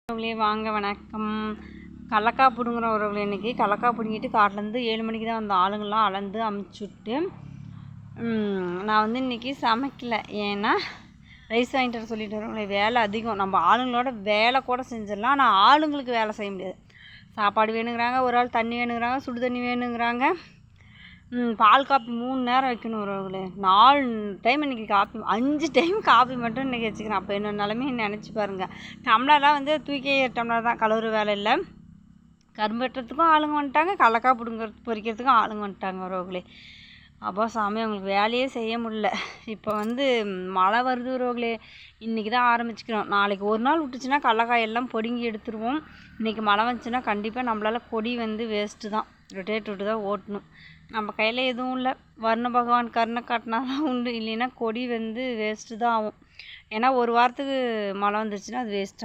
உறவுகளே வாங்க வணக்கம். கடலக்கா பிடுங்குற உறவுகளே, இன்றைக்கி கடலக்கா பிடுங்கிட்டு காட்டிலேருந்து 7 மணிக்கு தான் வந்த ஆளுங்கள்லாம் அளந்து அமுச்சுட்டு நான் வந்து இன்றைக்கி சமைக்கலை. ஏன்னா ரைஸ் வாங்கிட்டு வர சொல்லிட்டு வரவங்களே, வேலை அதிகம். நம்ம ஆளுங்களோட வேலை கூட செஞ்சிடலாம், ஆனால் ஆளுங்களுக்கு வேலை செய்ய முடியாது. சாப்பாடு வேணுங்கிறாங்க, ஒரு ஆள் தண்ணி வேணுங்கிறாங்க, சுடு தண்ணி வேணுங்கிறாங்க, பால் காப்பி 3 நேரம் வைக்கணும் உறவுகளே. 4 டைம் இன்றைக்கி காப்பி, 5 டைம் காப்பி மட்டும் இன்றைக்கி வச்சுக்கிறேன். அப்போ என்ன நிலமையை நினச்சி பாருங்கள். டம்ளர்லாம் வந்து தூக்கி டம்ளர் தான், கழுவுற வேலை இல்லை. கரும்பு வெட்டுறதுக்கும் ஆளுங்க வந்துட்டாங்க, கடலக்கா பொறிக்கிறதுக்கும் ஆளுங்க வந்துட்டாங்க உறவுகளே. அப்போ சாமி அவங்களுக்கு வேலையே செய்ய முடியல. இப்போ வந்து மழை வருது உறவுகளே. இன்றைக்கி தான் ஆரம்பிச்சுக்கிறோம். நாளைக்கு ஒரு நாள் விட்டுச்சுன்னா கடலக்காய் எல்லாம் பொடுங்கி எடுத்துருவோம். இன்றைக்கி மழை வந்துச்சுன்னா கண்டிப்பாக நம்மளால் கொடி வந்து வேஸ்ட்டு தான், ரொட்டேட் விட்டு தான் ஓட்டணும். நம்ம கையில் எதுவும் இல்லை. வர்ண பகவான் கருணை காட்டினா தான் உண்டு, இல்லைன்னா கொடி வந்து வேஸ்ட்டு தான் ஆகும். ஏன்னா ஒரு வாரத்துக்கு மழை வந்துச்சுன்னா அது வேஸ்ட்டாக